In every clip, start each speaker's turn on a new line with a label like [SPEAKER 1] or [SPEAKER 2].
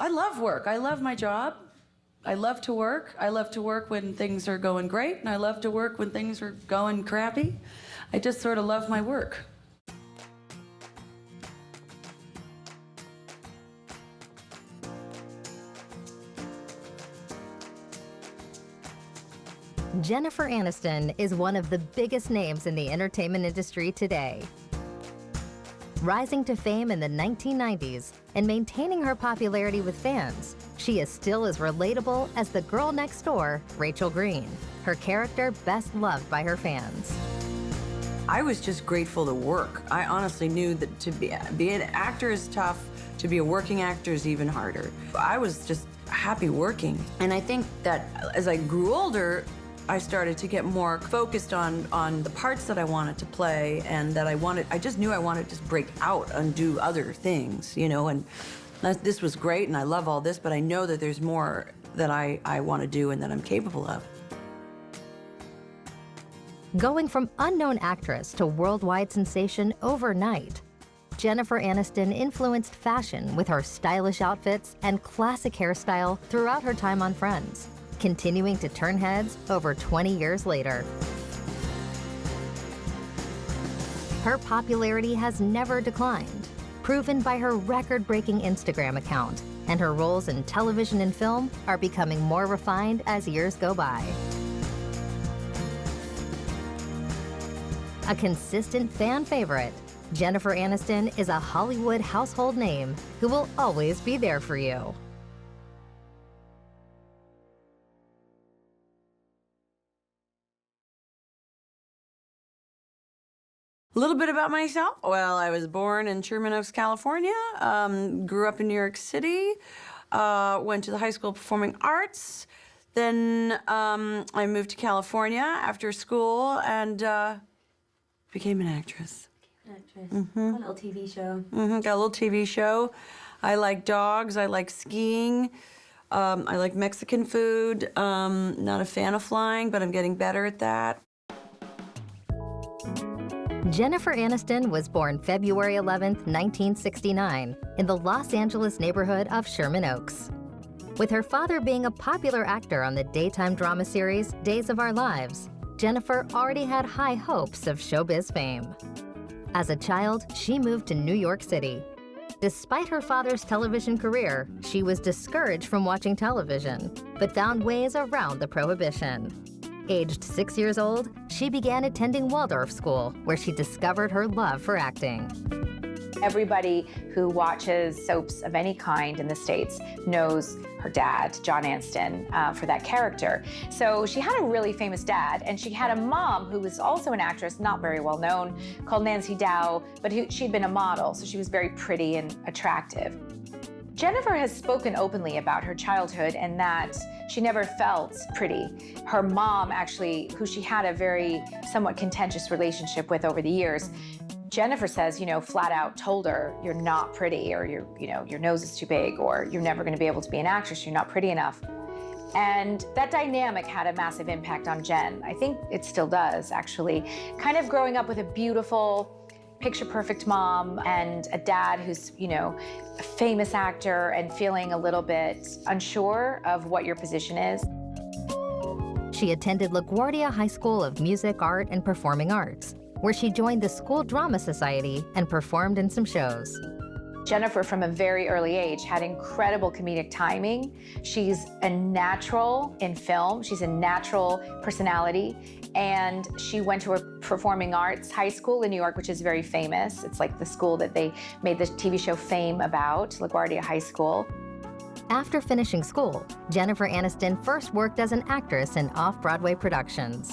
[SPEAKER 1] I love work. I love my job. I love to work. I love to work when things are going great, and I love to work when things are going crappy. I just sort of love my work.
[SPEAKER 2] Jennifer Aniston is one of the biggest names in the entertainment industry today. Rising to fame in the 1990s and maintaining her popularity with fans, she is still as relatable as the girl next door, Rachel Green, her character best loved by her fans.
[SPEAKER 1] I was just grateful to work. I honestly knew that to be an actor is tough, to be a working actor is even harder. I was just happy working. And I think that as I grew older, I started to get more focused on the parts that I wanted to play, and that I just knew I wanted to just break out and do other things, you know, and this was great, and I love all this, but I know that there's more that I want to do and that I'm capable of.
[SPEAKER 2] Going from unknown actress to worldwide sensation overnight, Jennifer Aniston influenced fashion with her stylish outfits and classic hairstyle throughout her time on Friends, continuing to turn heads over 20 years later. Her popularity has never declined, proven by her record-breaking Instagram account, and her roles in television and film are becoming more refined as years go by. A consistent fan favorite, Jennifer Aniston is a Hollywood household name who will always be there for you.
[SPEAKER 1] A little bit about myself. Well, I was born in Sherman Oaks, California, grew up in New York City, went to the High School of Performing Arts. Then I moved to California after school and became an actress.
[SPEAKER 3] A little TV show.
[SPEAKER 1] Got a little TV show. I like dogs, I like skiing, I like Mexican food. Not a fan of flying, but I'm getting better at that.
[SPEAKER 2] Jennifer Aniston was born February 11, 1969, in the Los Angeles neighborhood of Sherman Oaks. With her father being a popular actor on the daytime drama series Days of Our Lives, Jennifer already had high hopes of showbiz fame. As a child, she moved to New York City. Despite her father's television career, she was discouraged from watching television, but found ways around the prohibition. Aged 6 years old, she began attending Waldorf School, where she discovered her love for acting.
[SPEAKER 3] Everybody who watches soaps of any kind in the States knows her dad, John Aniston, for that character. So she had a really famous dad, and she had a mom who was also an actress, not very well known, called Nancy Dow, but she'd been a model, so she was very pretty and attractive. Jennifer has spoken openly about her childhood and that she never felt pretty. Her mom, actually, who she had a very somewhat contentious relationship with over the years, Jennifer says, flat out told her, you're not pretty, or your nose is too big, or you're never going to be able to be an actress, you're not pretty enough. And that dynamic had a massive impact on Jen. I think it still does, actually. Kind of growing up with a beautiful, picture-perfect mom and a dad who's, a famous actor, and feeling a little bit unsure of what your position is.
[SPEAKER 2] She attended LaGuardia High School of Music, Art, and Performing Arts, where she joined the School Drama Society and performed in some shows.
[SPEAKER 3] Jennifer, from a very early age, had incredible comedic timing. She's a natural in film. She's a natural personality. And she went to a performing arts high school in New York, which is very famous. It's like the school that they made the TV show Fame about, LaGuardia High School.
[SPEAKER 2] After finishing school, Jennifer Aniston first worked as an actress in off-Broadway productions.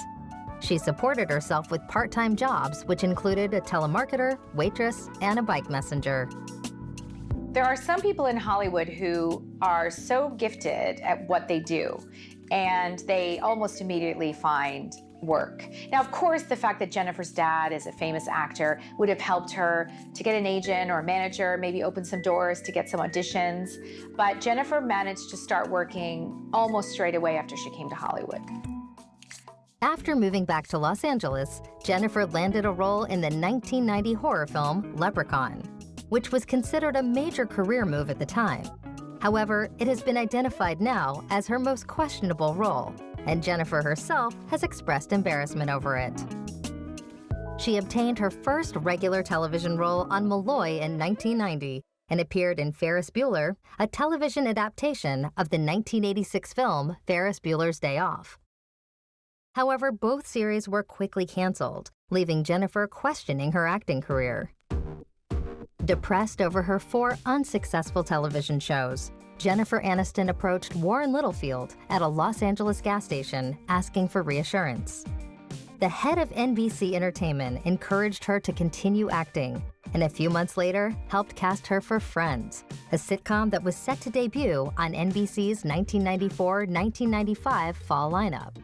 [SPEAKER 2] She supported herself with part-time jobs, which included a telemarketer, waitress, and a bike messenger.
[SPEAKER 3] There are some people in Hollywood who are so gifted at what they do, and they almost immediately find work. Now, of course, the fact that Jennifer's dad is a famous actor would have helped her to get an agent or a manager, maybe open some doors to get some auditions. But Jennifer managed to start working almost straight away after she came to Hollywood.
[SPEAKER 2] After moving back to Los Angeles, Jennifer landed a role in the 1990 horror film Leprechaun, which was considered a major career move at the time. However, it has been identified now as her most questionable role, and Jennifer herself has expressed embarrassment over it. She obtained her first regular television role on Malloy in 1990 and appeared in Ferris Bueller, a television adaptation of the 1986 film Ferris Bueller's Day Off. However, both series were quickly canceled, leaving Jennifer questioning her acting career. Depressed over her 4 unsuccessful television shows, Jennifer Aniston approached Warren Littlefield at a Los Angeles gas station asking for reassurance. The head of NBC Entertainment encouraged her to continue acting, and a few months later helped cast her for Friends, a sitcom that was set to debut on NBC's 1994-1995 fall lineup.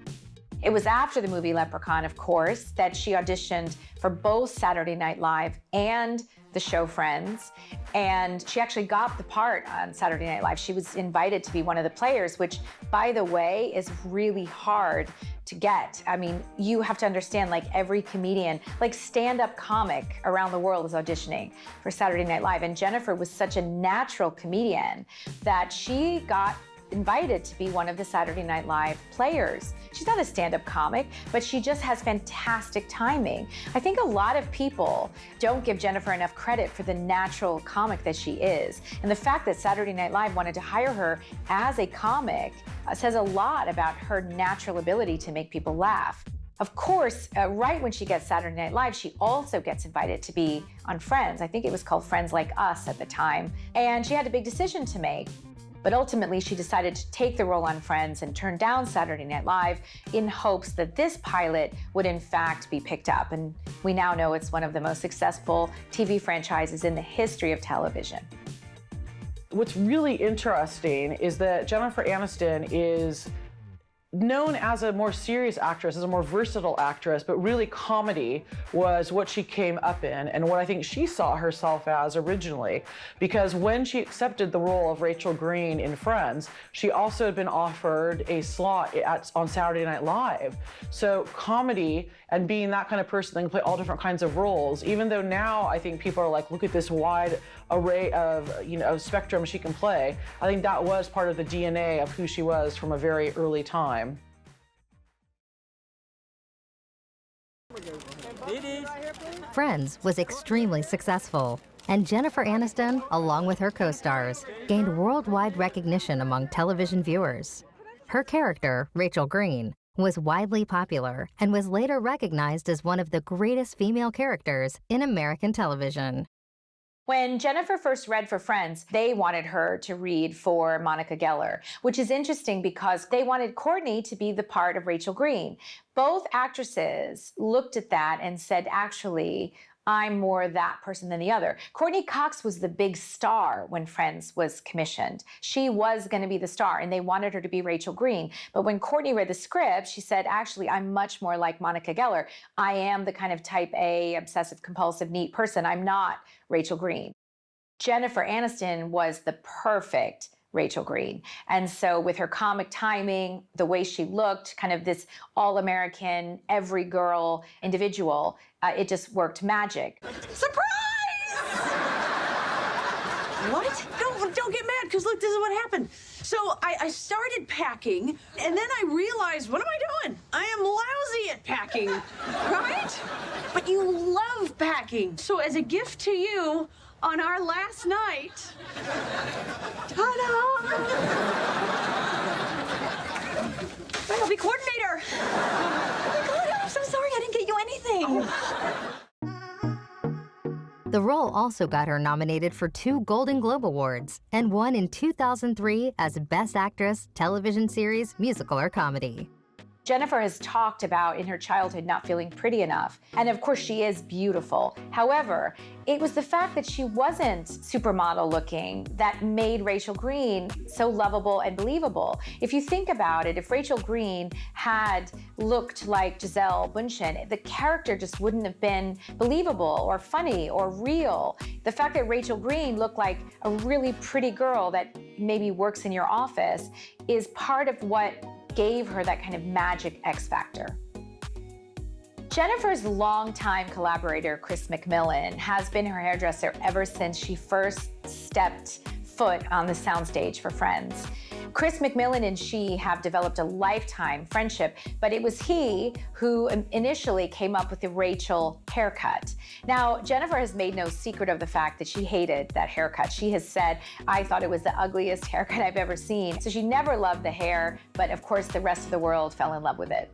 [SPEAKER 3] It was after the movie Leprechaun, of course, that she auditioned for both Saturday Night Live and the show Friends, and she actually got the part on Saturday Night Live. She was invited to be one of the players, which, by the way, is really hard to get. I mean, you have to understand, like every comedian, like stand-up comic around the world is auditioning for Saturday Night Live, and Jennifer was such a natural comedian that she got invited to be one of the Saturday Night Live players. She's not a stand-up comic, but she just has fantastic timing. I think a lot of people don't give Jennifer enough credit for the natural comic that she is. And the fact that Saturday Night Live wanted to hire her as a comic says a lot about her natural ability to make people laugh. Of course, right when she gets Saturday Night Live, she also gets invited to be on Friends. I think it was called Friends Like Us at the time. And she had a big decision to make. But ultimately, she decided to take the role on Friends and turn down Saturday Night Live in hopes that this pilot would in fact be picked up. And we now know it's one of the most successful TV franchises in the history of television.
[SPEAKER 4] What's really interesting is that Jennifer Aniston is known as a more serious actress, as a more versatile actress, but really comedy was what she came up in and what I think she saw herself as originally. Because when she accepted the role of Rachel Green in Friends, she also had been offered a slot on Saturday Night Live. So comedy and being that kind of person that can play all different kinds of roles, even though now I think people are like, look at this wide array of, spectrum she can play, I think that was part of the DNA of who she was from a very early time.
[SPEAKER 2] Friends was extremely successful, and Jennifer Aniston, along with her co-stars, gained worldwide recognition among television viewers. Her character, Rachel Green, was widely popular and was later recognized as one of the greatest female characters in American television.
[SPEAKER 3] When Jennifer first read for Friends, they wanted her to read for Monica Geller, which is interesting because they wanted Courteney to be the part of Rachel Green. Both actresses looked at that and said, actually, I'm more that person than the other. Courteney Cox was the big star when Friends was commissioned. She was going to be the star, and they wanted her to be Rachel Green. But when Courteney read the script, she said, actually, I'm much more like Monica Geller. I am the kind of type A, obsessive, compulsive, neat person. I'm not Rachel Green. Jennifer Aniston was the perfect Rachel Green. And so with her comic timing, the way she looked, kind of this all-American, every girl individual, it just worked magic.
[SPEAKER 5] Surprise! What? Don't get mad, because look, this is what happened. So I started packing, and then I realized, what am I doing? I am lousy at packing, right? But you love packing. So as a gift to you, on our last night, ta-da! I'll be coordinator. Oh my God, I'm so sorry I didn't get you anything.
[SPEAKER 2] The role also got her nominated for 2 Golden Globe Awards and won in 2003 as Best Actress, Television Series, Musical or Comedy.
[SPEAKER 3] Jennifer has talked about in her childhood not feeling pretty enough. And of course, she is beautiful. However, it was the fact that she wasn't supermodel looking that made Rachel Green so lovable and believable. If you think about it, if Rachel Green had looked like Gisele Bündchen, the character just wouldn't have been believable or funny or real. The fact that Rachel Green looked like a really pretty girl that maybe works in your office is part of what gave her that kind of magic X factor. Jennifer's longtime collaborator, Chris McMillan, has been her hairdresser ever since she first stepped foot on the soundstage for Friends. Chris McMillan and she have developed a lifetime friendship, but it was he who initially came up with the Rachel haircut. Now, Jennifer has made no secret of the fact that she hated that haircut. She has said, I thought it was the ugliest haircut I've ever seen. So she never loved the hair, but of course the rest of the world fell in love with it.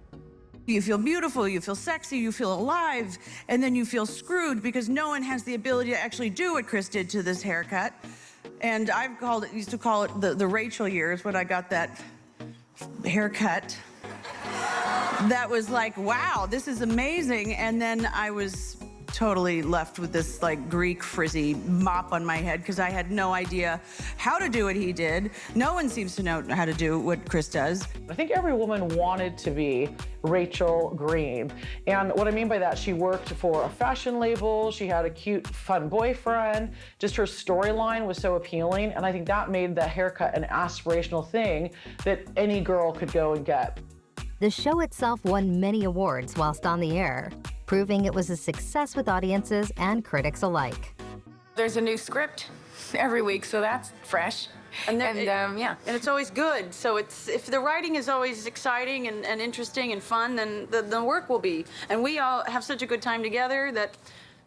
[SPEAKER 5] You feel beautiful, you feel sexy, you feel alive, and then you feel screwed because no one has the ability to actually do what Chris did to this haircut. And used to call it the Rachel years when I got that haircut. That was like, wow, this is amazing. And then I was totally left with this like Greek frizzy mop on my head because I had no idea how to do what he did. No one seems to know how to do what Chris does.
[SPEAKER 4] I think every woman wanted to be Rachel Green. And what I mean by that, she worked for a fashion label, she had a cute, fun boyfriend, just her storyline was so appealing, and I think that made the haircut an aspirational thing that any girl could go and get.
[SPEAKER 2] The show itself won many awards whilst on the air, proving it was a success with audiences and critics alike.
[SPEAKER 6] There's a new script every week, so that's fresh. Yeah.
[SPEAKER 1] And it's always good. So if the writing is always exciting and interesting and fun, then the work will be. And we all have such a good time together that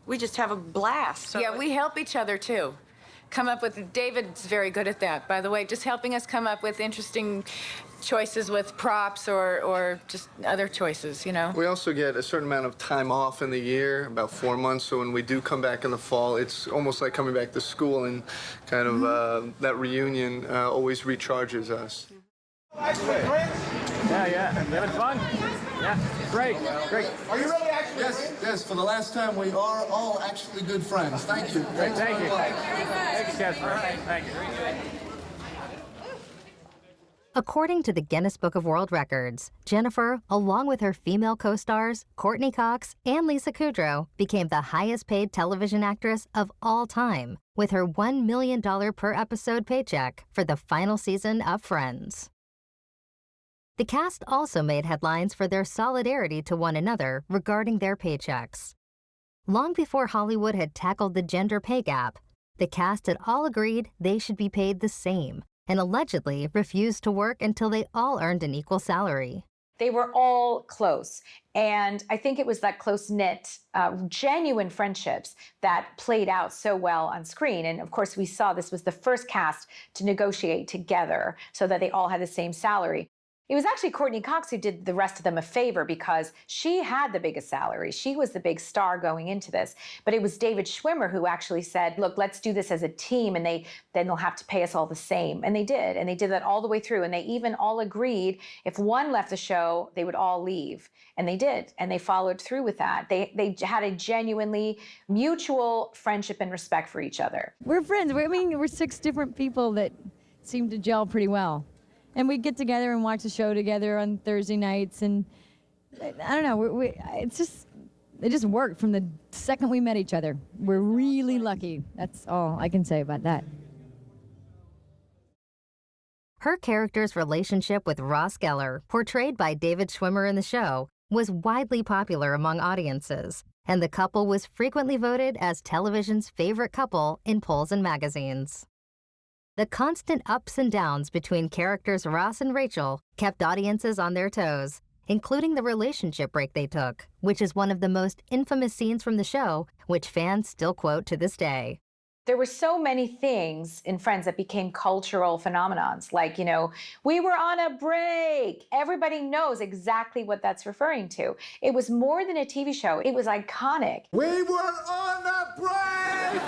[SPEAKER 1] we just have a blast. So
[SPEAKER 6] Yeah, we help each other too. Come up with, David's very good at that, by the way, just helping us come up with interesting choices with props or just other choices, you know?
[SPEAKER 7] We also get a certain amount of time off in the year, about 4 months, so when we do come back in the fall, it's almost like coming back to school, and kind of that reunion always recharges us.
[SPEAKER 8] Yeah. Having fun? Yeah. Great.
[SPEAKER 9] Are you really actually? Yes. For the last time, we are all actually good friends. Thank you.
[SPEAKER 8] Great. Thank you. Thanks, Jennifer. Thank you.
[SPEAKER 2] According to the Guinness Book of World Records, Jennifer, along with her female co-stars, Courteney Cox and Lisa Kudrow, became the highest-paid television actress of all time, with her $1 million per episode paycheck for the final season of Friends. The cast also made headlines for their solidarity to one another regarding their paychecks. Long before Hollywood had tackled the gender pay gap, the cast had all agreed they should be paid the same, and allegedly refused to work until they all earned an equal salary.
[SPEAKER 3] They were all close. And I think it was that close-knit, genuine friendships that played out so well on screen. And of course, we saw this was the first cast to negotiate together so that they all had the same salary. It was actually Courteney Cox who did the rest of them a favor because she had the biggest salary. She was the big star going into this. But it was David Schwimmer who actually said, look, let's do this as a team, and then they'll have to pay us all the same. And they did. And they did that all the way through. And they even all agreed if one left the show, they would all leave. And they did. And they followed through with that. They had a genuinely mutual friendship and respect for each other.
[SPEAKER 10] We're friends. We're 6 different people that seem to gel pretty well. And we get together and watch the show together on Thursday nights, and I don't know, it just worked from the second we met each other. We're really lucky. That's all I can say about that.
[SPEAKER 2] Her character's relationship with Ross Geller, portrayed by David Schwimmer in the show, was widely popular among audiences, and the couple was frequently voted as television's favorite couple in polls and magazines. The constant ups and downs between characters Ross and Rachel kept audiences on their toes, including the relationship break they took, which is one of the most infamous scenes from the show, which fans still quote to this day.
[SPEAKER 3] There were so many things in Friends that became cultural phenomenons, like, we were on a break. Everybody knows exactly what that's referring to. It was more than a TV show. It was iconic.
[SPEAKER 9] We were on a break!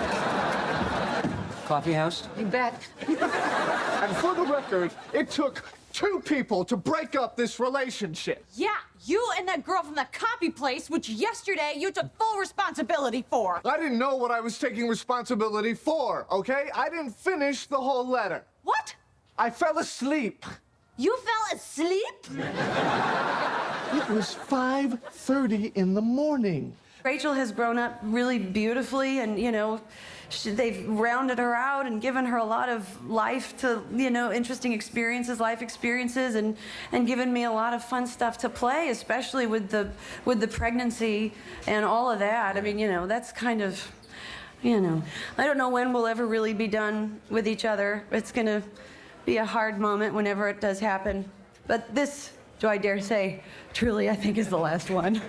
[SPEAKER 8] Coffee house?
[SPEAKER 6] You bet.
[SPEAKER 9] And for the record, it took 2 people to break up this relationship.
[SPEAKER 5] Yeah, you and that girl from the copy place, which yesterday you took full responsibility for.
[SPEAKER 9] I didn't know what I was taking responsibility for, okay? I didn't finish the whole letter.
[SPEAKER 5] What?
[SPEAKER 9] I fell asleep.
[SPEAKER 5] You fell asleep?
[SPEAKER 9] It was 5:30 in the morning.
[SPEAKER 1] Rachel has grown up really beautifully, and they've rounded her out and given her a lot of life to interesting experiences, life experiences, and given me a lot of fun stuff to play, especially with the pregnancy and all of that. I mean, that's kind of you know, I don't know when we'll ever really be done with each other. It's gonna be a hard moment whenever it does happen. But this, do I dare say, truly I think is the last one.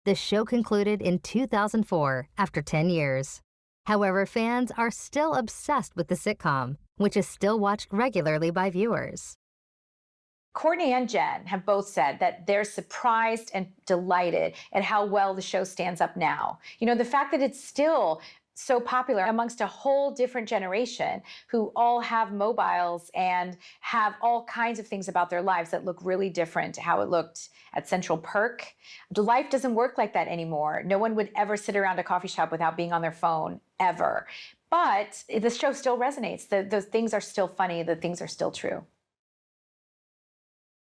[SPEAKER 2] The show concluded in 2004 after 10 years. However, fans are still obsessed with the sitcom, which is still watched regularly by viewers.
[SPEAKER 3] Courteney and Jen have both said that they're surprised and delighted at how well the show stands up now. You know, the fact that it's still so popular amongst a whole different generation who all have mobiles and have all kinds of things about their lives that look really different to how it looked at Central Perk. Life doesn't work like that anymore. No one would ever sit around a coffee shop without being on their phone, ever. But the show still resonates. Those things are still funny. The things are still true.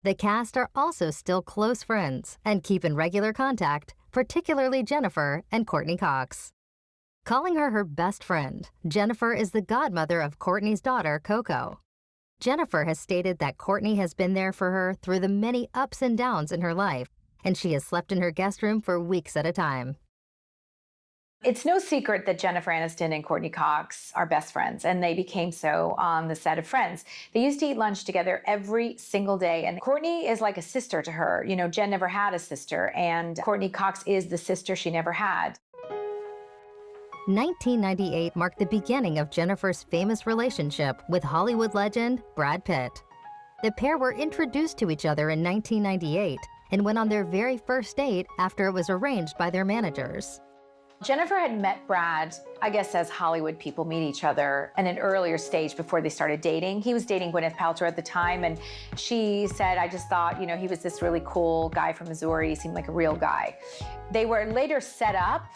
[SPEAKER 2] The cast are also still close friends and keep in regular contact, particularly Jennifer and Courteney Cox. Calling her best friend, Jennifer is the godmother of Courteney's daughter, Coco. Jennifer has stated that Courteney has been there for her through the many ups and downs in her life, and she has slept in her guest room for weeks at a time.
[SPEAKER 3] It's no secret that Jennifer Aniston and Courteney Cox are best friends, and they became so on the set of Friends. They used to eat lunch together every single day, and Courteney is like a sister to her. You know, Jen never had a sister, and Courteney Cox is the sister she never had.
[SPEAKER 2] 1998 marked the beginning of Jennifer's famous relationship with Hollywood legend Brad Pitt. The pair were introduced to each other in 1998 and went on their very first date after it was arranged by their managers.
[SPEAKER 3] Jennifer had met Brad, I guess, as Hollywood people meet each other at an earlier stage before they started dating. He was dating Gwyneth Paltrow at the time, and she said, I just thought, you know, he was this really cool guy from Missouri. He seemed like a real guy. They were later set up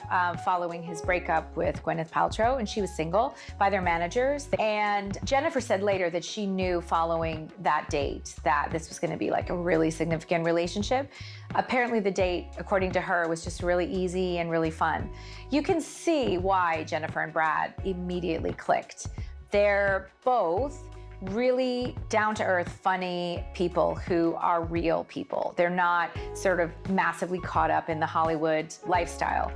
[SPEAKER 3] following his breakup with Gwyneth Paltrow, and she was single, by their managers. And Jennifer said later that she knew following that date that this was going to be like a really significant relationship. Apparently the date, according to her, was just really easy and really fun. You can see why Jennifer and Brad immediately clicked. They're both really down-to-earth, funny people who are real people. They're not sort of massively caught up in the Hollywood lifestyle.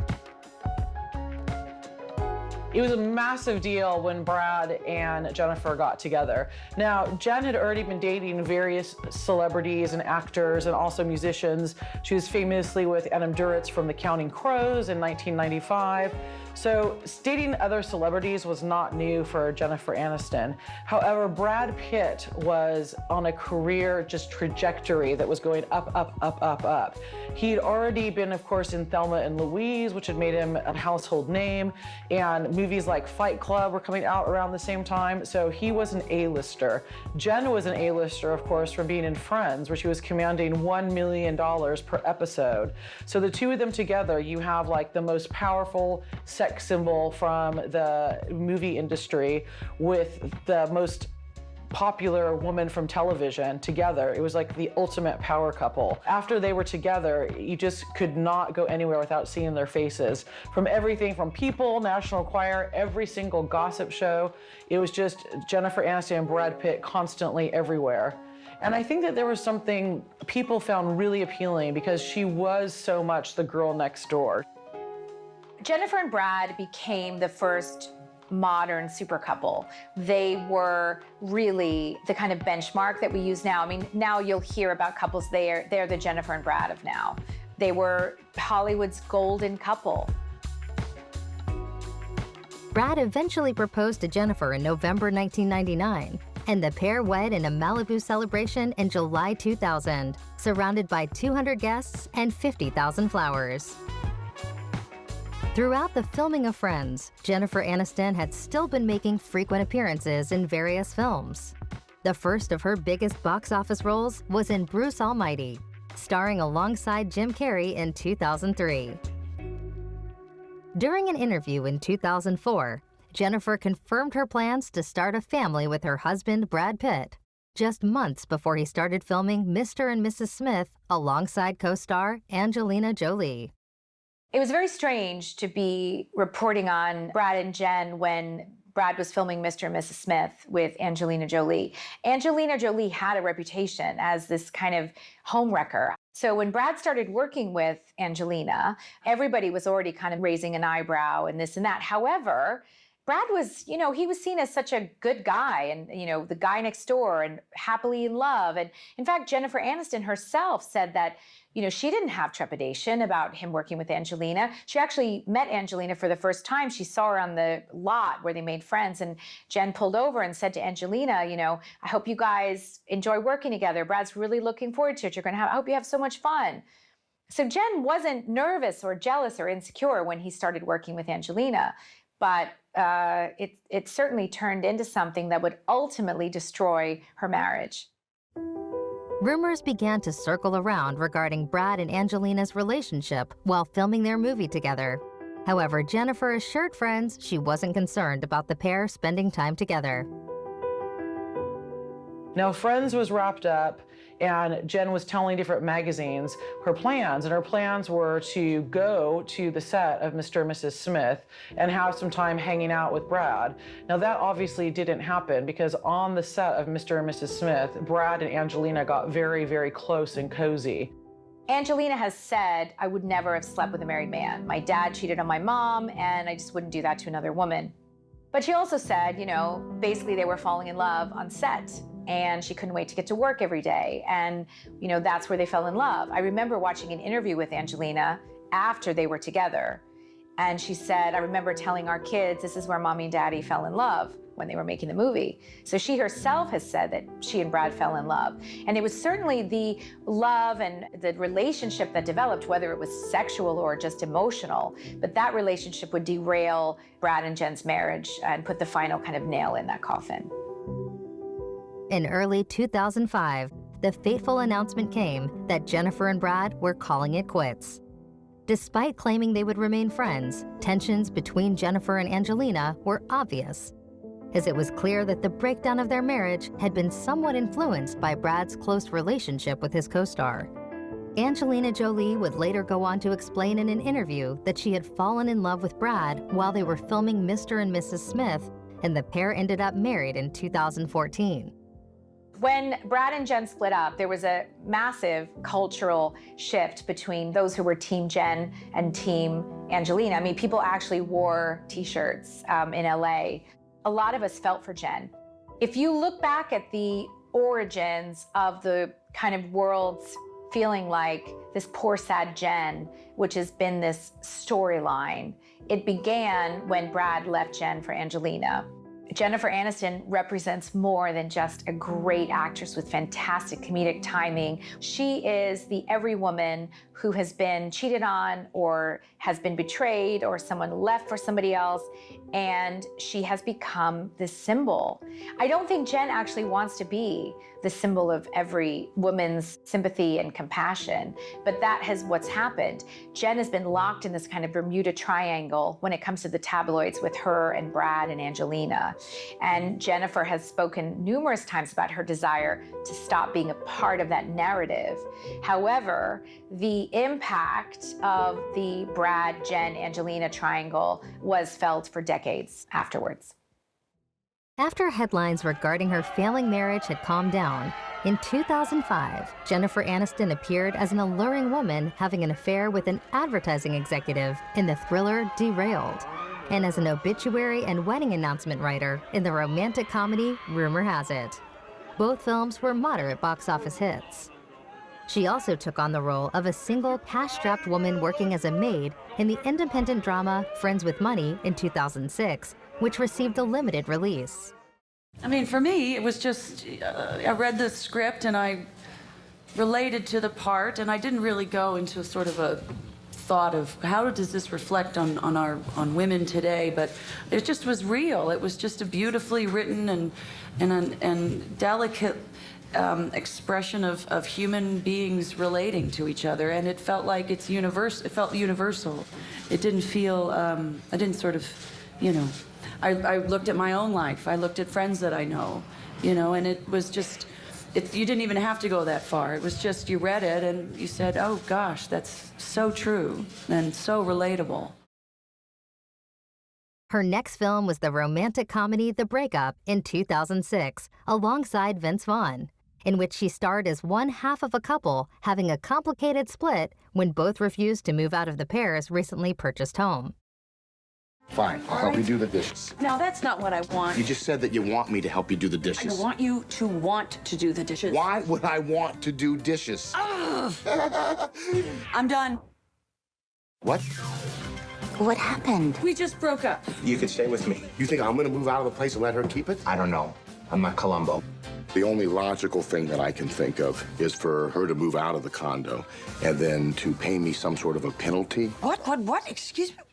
[SPEAKER 4] It was a massive deal when Brad and Jennifer got together. Now, Jen had already been dating various celebrities and actors and also musicians. She was famously with Adam Duritz from The Counting Crows in 1995. So dating other celebrities was not new for Jennifer Aniston. However, Brad Pitt was on a career just trajectory that was going up, up, up, up, up. He'd already been, of course, in Thelma and Louise, which had made him a household name, and movies like Fight Club were coming out around the same time, so he was an A-lister. Jen was an A-lister, of course, from being in Friends, where she was commanding $1 million per episode. So the two of them together, you have like the most powerful sex symbol from the movie industry with the most popular woman from television together. It was like the ultimate power couple. After they were together, you just could not go anywhere without seeing their faces. From everything from People, National Enquirer, every single gossip show, it was just Jennifer Aniston and Brad Pitt constantly everywhere. And I think that there was something people found really appealing because she was so much the girl next door.
[SPEAKER 3] Jennifer and Brad became the first modern super couple. They were really the kind of benchmark that we use now. I mean, now you'll hear about couples, they're the Jennifer and Brad of now. They were Hollywood's golden couple.
[SPEAKER 2] Brad eventually proposed to Jennifer in November 1999, and the pair wed in a Malibu celebration in July 2000, surrounded by 200 guests and 50,000 flowers. Throughout the filming of Friends, Jennifer Aniston had still been making frequent appearances in various films. The first of her biggest box office roles was in Bruce Almighty, starring alongside Jim Carrey in 2003. During an interview in 2004, Jennifer confirmed her plans to start a family with her husband, Brad Pitt, just months before he started filming Mr. and Mrs. Smith alongside co-star Angelina Jolie.
[SPEAKER 3] It was very strange to be reporting on Brad and Jen when Brad was filming Mr. and Mrs. Smith with Angelina Jolie. Angelina Jolie had a reputation as this kind of homewrecker. So when Brad started working with Angelina, everybody was already kind of raising an eyebrow and this and that. However, Brad was, he was seen as such a good guy and, the guy next door and happily in love. And in fact, Jennifer Aniston herself said that, she didn't have trepidation about him working with Angelina. She actually met Angelina for the first time. She saw her on the lot where they made friends. And Jen pulled over and said to Angelina, I hope you guys enjoy working together. Brad's really looking forward to it. I hope you have so much fun. So Jen wasn't nervous or jealous or insecure when he started working with Angelina. But it certainly turned into something that would ultimately destroy her marriage.
[SPEAKER 2] Rumors began to circle around regarding Brad and Angelina's relationship while filming their movie together. However, Jennifer assured friends she wasn't concerned about the pair spending time together.
[SPEAKER 4] Now, Friends was wrapped up, and Jen was telling different magazines her plans, and her plans were to go to the set of Mr. and Mrs. Smith and have some time hanging out with Brad. Now, that obviously didn't happen because on the set of Mr. and Mrs. Smith, Brad and Angelina got very, very close and cozy.
[SPEAKER 3] Angelina has said, I would never have slept with a married man. My dad cheated on my mom, and I just wouldn't do that to another woman. But she also said, basically they were falling in love on set. And she couldn't wait to get to work every day. And, that's where they fell in love. I remember watching an interview with Angelina after they were together. And she said, I remember telling our kids, this is where mommy and daddy fell in love when they were making the movie. So she herself has said that she and Brad fell in love. And it was certainly the love and the relationship that developed, whether it was sexual or just emotional, but that relationship would derail Brad and Jen's marriage and put the final kind of nail in that coffin.
[SPEAKER 2] In early 2005, the fateful announcement came that Jennifer and Brad were calling it quits. Despite claiming they would remain friends, tensions between Jennifer and Angelina were obvious, as it was clear that the breakdown of their marriage had been somewhat influenced by Brad's close relationship with his co-star. Angelina Jolie would later go on to explain in an interview that she had fallen in love with Brad while they were filming Mr. and Mrs. Smith, and the pair ended up married in 2014.
[SPEAKER 3] When Brad and Jen split up, there was a massive cultural shift between those who were Team Jen and Team Angelina. I mean, people actually wore T-shirts in LA. A lot of us felt for Jen. If you look back at the origins of the kind of world's feeling like this poor, sad Jen, which has been this storyline, it began when Brad left Jen for Angelina. Jennifer Aniston represents more than just a great actress with fantastic comedic timing. She is the every woman who has been cheated on or has been betrayed or someone left for somebody else, and she has become this symbol. I don't think Jen actually wants to be the symbol of every woman's sympathy and compassion, but that is what's happened. Jen has been locked in this kind of Bermuda Triangle when it comes to the tabloids with her and Brad and Angelina. And Jennifer has spoken numerous times about her desire to stop being a part of that narrative. However, the impact of the Brad, Jen, Angelina triangle was felt for decades afterwards.
[SPEAKER 2] After headlines regarding her failing marriage had calmed down, in 2005, Jennifer Aniston appeared as an alluring woman having an affair with an advertising executive in the thriller Derailed, and as an obituary and wedding announcement writer in the romantic comedy Rumor Has It. Both films were moderate box office hits. She also took on the role of a single cash-strapped woman working as a maid in the independent drama Friends with Money in 2006, which received a limited release.
[SPEAKER 1] I mean, for me, it was just, I read the script and I related to the part, and I didn't really go into sort of a thought of how does this reflect on women today, but it just was real. It was just a beautifully written and delicate expression of human beings relating to each other, and it felt like it's universal. It felt universal. It didn't feel. I didn't sort of, I looked at my own life. I looked at friends that I know, and it was just. You didn't even have to go that far. It was just you read it and you said, "Oh gosh, that's so true and so relatable."
[SPEAKER 2] Her next film was the romantic comedy The Breakup in 2006, alongside Vince Vaughn. in which she starred as one half of a couple having a complicated split when both refused to move out of the pair's recently purchased home.
[SPEAKER 11] Fine, I'll help you do the dishes.
[SPEAKER 5] Now, that's not what I want.
[SPEAKER 11] You just said that you want me to help you do the dishes.
[SPEAKER 5] I want you to want to do the dishes.
[SPEAKER 11] Why would I want to do dishes?
[SPEAKER 5] I'm done.
[SPEAKER 11] What?
[SPEAKER 5] What happened? We just broke up.
[SPEAKER 11] You can stay with me. You think I'm gonna move out of the place and let her keep it? I don't know. I'm not Columbo. The only logical thing that I can think of is for her to move out of the condo and then to pay me some sort of a penalty.
[SPEAKER 5] What? Excuse me?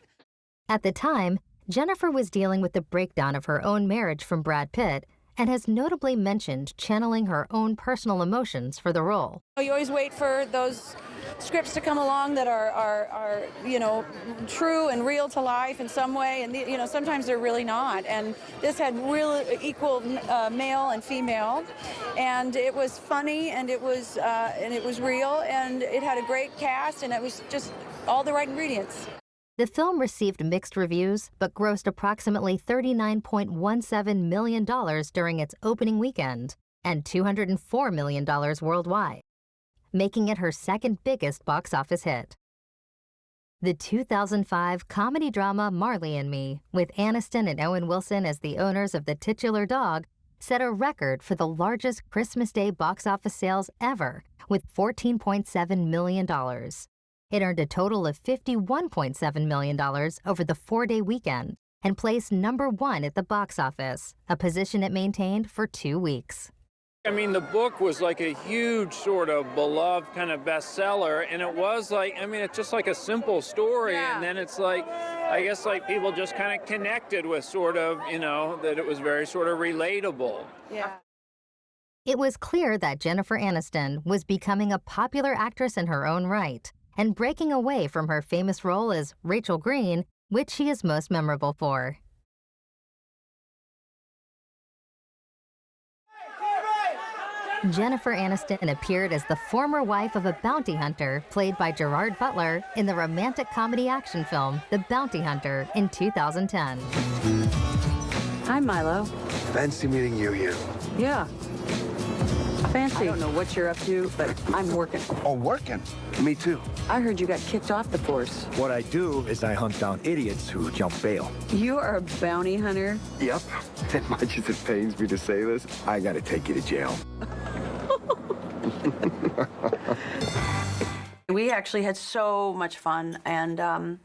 [SPEAKER 2] At the time, Jennifer was dealing with the breakdown of her own marriage from Brad Pitt and has notably mentioned channeling her own personal emotions for the role.
[SPEAKER 5] You always wait for those scripts to come along that are true and real to life in some way, and sometimes they're really not. And this had real equal male and female, and it was funny, and it was real, and it had a great cast, and it was just all the right ingredients.
[SPEAKER 2] The film received mixed reviews, but grossed approximately $39.17 million during its opening weekend and $204 million worldwide, making it her second biggest box office hit. The 2005 comedy drama Marley and Me, with Aniston and Owen Wilson as the owners of the titular dog, set a record for the largest Christmas Day box office sales ever, with $14.7 million. It earned a total of $51.7 million over the 4-day weekend and placed #1 at the box office, a position it maintained for 2 weeks.
[SPEAKER 12] I mean, the book was like a huge sort of beloved kind of bestseller, and it was like, I mean, it's just like a simple story, and then it's like, I guess like people just kind of connected with sort of, that it was very sort of relatable.
[SPEAKER 5] Yeah.
[SPEAKER 2] It was clear that Jennifer Aniston was becoming a popular actress in her own right and breaking away from her famous role as Rachel Green, which she is most memorable for. Jennifer Aniston appeared as the former wife of a bounty hunter played by Gerard Butler in the romantic comedy action film The Bounty Hunter in 2010.
[SPEAKER 1] Hi, Milo.
[SPEAKER 9] Fancy meeting you here.
[SPEAKER 1] Yeah. Fancy. I don't know what you're up to, but I'm working.
[SPEAKER 9] Oh, working? Me too.
[SPEAKER 1] I heard you got kicked off the force.
[SPEAKER 13] What I do is I hunt down idiots who jump bail.
[SPEAKER 1] You are a bounty hunter?
[SPEAKER 9] Yep. And much as it pains me to say this, I gotta take you to jail.
[SPEAKER 1] We actually had so much fun and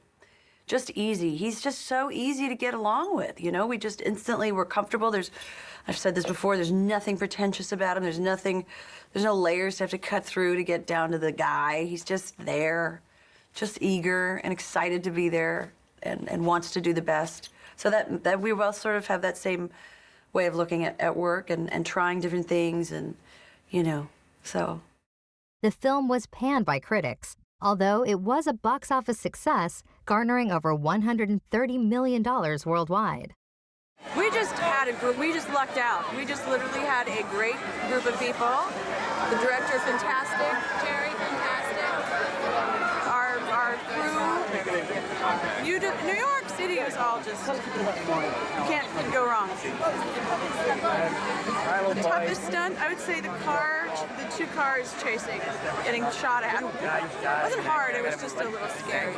[SPEAKER 1] just easy. He's just so easy to get along with, We just instantly were comfortable. I've said this before, there's nothing pretentious about him. There's no layers to have to cut through to get down to the guy. He's just there, just eager and excited to be there and wants to do the best. So that we both sort of have that same way of looking at work and trying different things and, so.
[SPEAKER 2] The film was panned by critics, although it was a box office success, garnering over $130 million worldwide.
[SPEAKER 1] We just had a group, we just lucked out. We just literally had a great group of people. The director, fantastic. Jerry, fantastic. Our crew. New York City was all just, you can't go wrong. The toughest stunt, I would say the 2 cars chasing, getting shot at. It wasn't hard, it was just a little scary.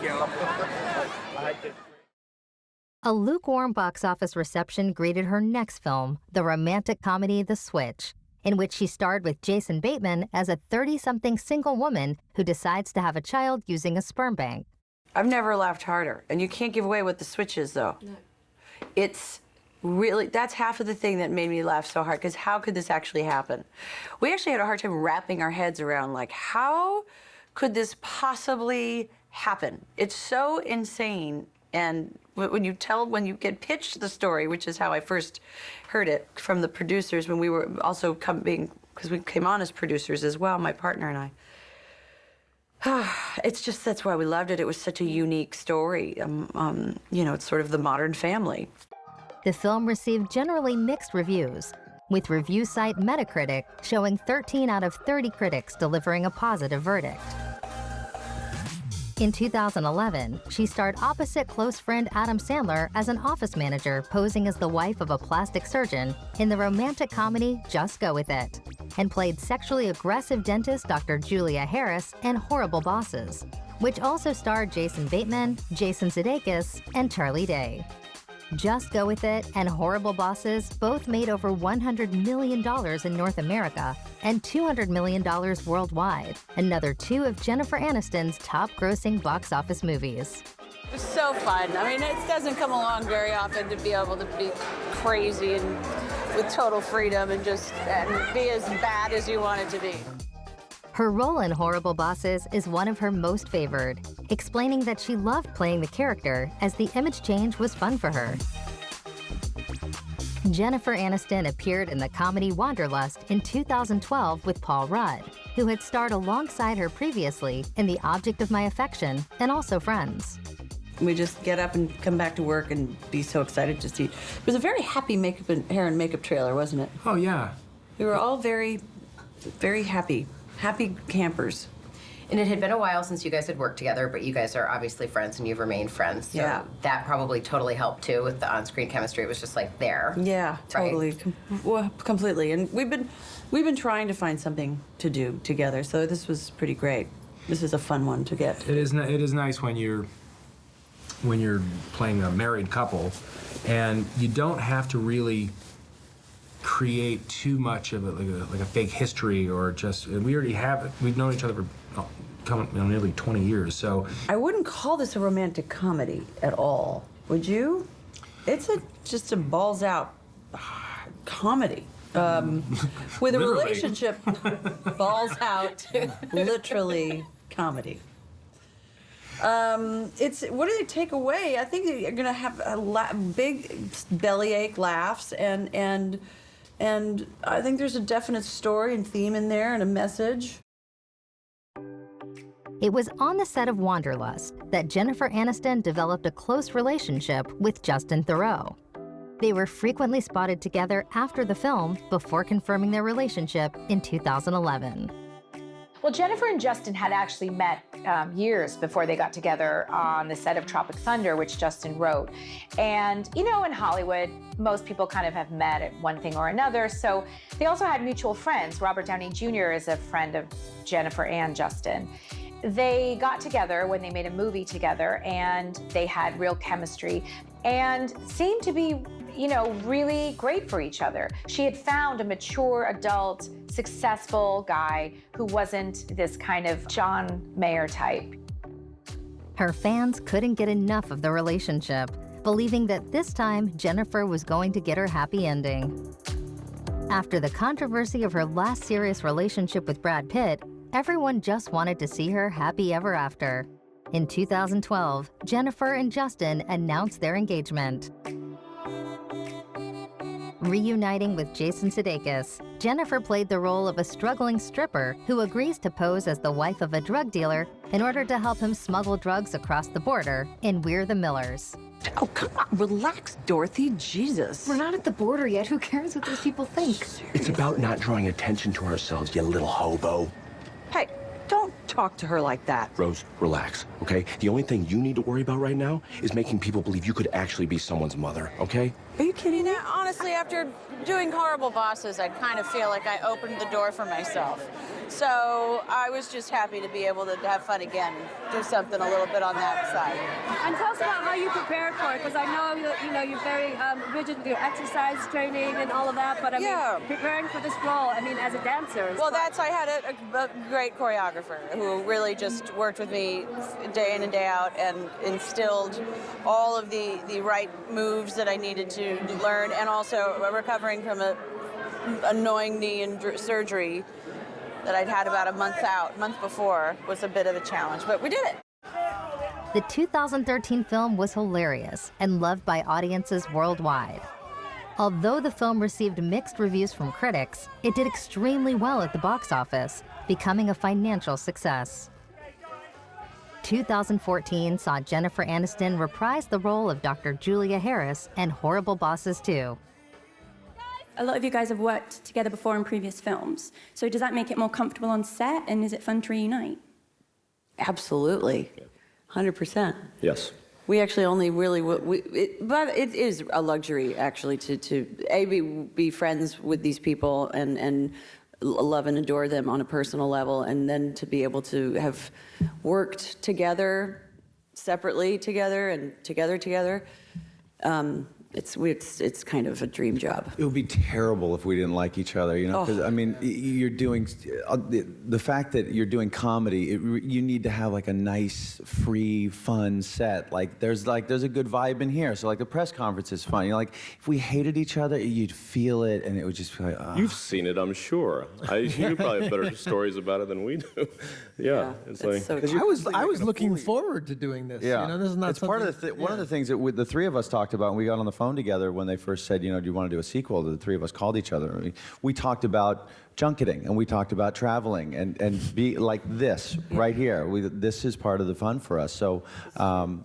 [SPEAKER 2] A lukewarm box office reception greeted her next film, the romantic comedy The Switch, in which she starred with Jason Bateman as a 30-something single woman who decides to have a child using a sperm bank.
[SPEAKER 1] I've never laughed harder, and you can't give away what The Switch is, though. No. It's really, that's half of the thing that made me laugh so hard, because how could this actually happen? We actually had a hard time wrapping our heads around, like, how could this possibly happen? It's so insane. And when you get pitched the story, which is how I first heard it from the producers, when we were also because we came on as producers as well, my partner and I. That's why we loved it. It was such a unique story. It's sort of the Modern Family.
[SPEAKER 2] The film received generally mixed reviews, with review site Metacritic showing 13 out of 30 critics delivering a positive verdict. In 2011, she starred opposite close friend Adam Sandler as an office manager posing as the wife of a plastic surgeon in the romantic comedy Just Go With It. and played sexually aggressive dentist Dr. Julia Harris in Horrible Bosses, which also starred Jason Bateman, Jason Sudeikis, and Charlie Day. Just Go With It and Horrible Bosses both made over $100 million in North America and $200 million worldwide, another two of Jennifer Aniston's top-grossing box office movies.
[SPEAKER 5] It was so fun. I mean, it doesn't come along very often to be able to be crazy and with total freedom and be as bad as you want it to be.
[SPEAKER 2] Her role in Horrible Bosses is one of her most favored, explaining that she loved playing the character as the image change was fun for her. Jennifer Aniston appeared in the comedy Wanderlust in 2012 with Paul Rudd, who had starred alongside her previously in The Object of My Affection and also Friends.
[SPEAKER 1] We just get up and come back to work and be so excited to see. It was a very happy hair and makeup trailer, wasn't it?
[SPEAKER 14] Oh, yeah.
[SPEAKER 1] We were all very, very happy. Happy campers.
[SPEAKER 15] And it had been a while since you guys had worked together, but you guys are obviously friends and you've remained friends. So
[SPEAKER 1] yeah.
[SPEAKER 15] That probably totally helped too with the on-screen chemistry. It was just like there.
[SPEAKER 1] Yeah, totally.
[SPEAKER 15] Right?
[SPEAKER 1] Well, completely. And we've been trying to find something to do together. So this was pretty great. This is a fun one to get.
[SPEAKER 14] It is nice when you're playing a married couple and you don't have to really create too much of it, like a fake history, or just, we already have it. We've known each other for nearly 20 years, so.
[SPEAKER 1] I wouldn't call this a romantic comedy at all, would you? It's just a balls out comedy. With a relationship, balls out, literally comedy. What do they take away? I think they're gonna have a big bellyache laughs and I think there's a definite story and theme in there and a message.
[SPEAKER 2] It was on the set of Wanderlust that Jennifer Aniston developed a close relationship with Justin Theroux. They were frequently spotted together after the film before confirming their relationship in 2011.
[SPEAKER 3] Well, Jennifer and Justin had actually met years before they got together on the set of Tropic Thunder, which Justin wrote. And, you know, in Hollywood, most people kind of have met at one thing or another. So they also had mutual friends. Robert Downey Jr. is a friend of Jennifer and Justin. They got together when they made a movie together, and they had real chemistry and seemed to be, you know, really great for each other. She had found a mature, adult, successful guy who wasn't this kind of John Mayer type.
[SPEAKER 2] Her fans couldn't get enough of the relationship, believing that this time Jennifer was going to get her happy ending. After the controversy of her last serious relationship with Brad Pitt, everyone just wanted to see her happy ever after. In 2012, Jennifer and Justin announced their engagement. Reuniting with Jason Sudeikis, Jennifer played the role of a struggling stripper who agrees to pose as the wife of a drug dealer in order to help him smuggle drugs across the border in We're the Millers.
[SPEAKER 1] Oh, come on, relax, Dorothy, Jesus.
[SPEAKER 16] We're not at the border yet. Who cares what those people think?
[SPEAKER 11] It's about not drawing attention to ourselves, you little hobo.
[SPEAKER 1] Hey, don't talk to her like that.
[SPEAKER 11] Rose, relax, okay? The only thing you need to worry about right now is making people believe you could actually be someone's mother, okay?
[SPEAKER 1] Are you kidding me?
[SPEAKER 5] Honestly, after doing Horrible Bosses, I kind of feel like I opened the door for myself. So I was just happy to be able to have fun again and do something a little bit on that side.
[SPEAKER 17] And tell us about how you prepared for it, because I know that, you know, you're very rigid with your exercise training and all of that, but I mean, preparing for this role, I mean, as a dancer.
[SPEAKER 5] Well, I had a great choreographer who really just worked with me day in and day out and instilled all of the right moves that I needed to learn, and also recovering from a annoying knee and surgery that I'd had about a month before was a bit of a challenge, but we did it.
[SPEAKER 2] The 2013 film was hilarious and loved by audiences worldwide. Although the film received mixed reviews from critics, it did extremely well at the box office, becoming a financial success. 2014 saw Jennifer Aniston reprise the role of Dr. Julia Harris in Horrible Bosses 2.
[SPEAKER 18] A lot of you guys have worked together before in previous films. So does that make it more comfortable on set, and is it fun to reunite?
[SPEAKER 1] Absolutely, 100%.
[SPEAKER 11] Yes.
[SPEAKER 1] We actually only really, but it is a luxury actually to be friends with these people and love and adore them on a personal level, and then to be able to have worked together, separately together, and together. It's kind of a dream job.
[SPEAKER 19] It would be terrible if we didn't like each other, you know, because I mean, you're doing, the fact that you're doing comedy, you need to have like a nice, free, fun set. Like there's a good vibe in here. So like the press conference is fun. You know, like if we hated each other, you'd feel it and it would just be like, oh.
[SPEAKER 20] You've seen it, I'm sure. You probably have better stories about it than we do. Yeah, it's like.
[SPEAKER 21] So I was looking forward to doing this.
[SPEAKER 19] Yeah,
[SPEAKER 21] you know, this is not
[SPEAKER 19] it's part of one of the things that the three of us talked about when we got on the phone together when they first said, you know, do you want to do a sequel? The three of us called each other. We talked about junketing and we talked about traveling and be like this right here. This is part of the fun for us. So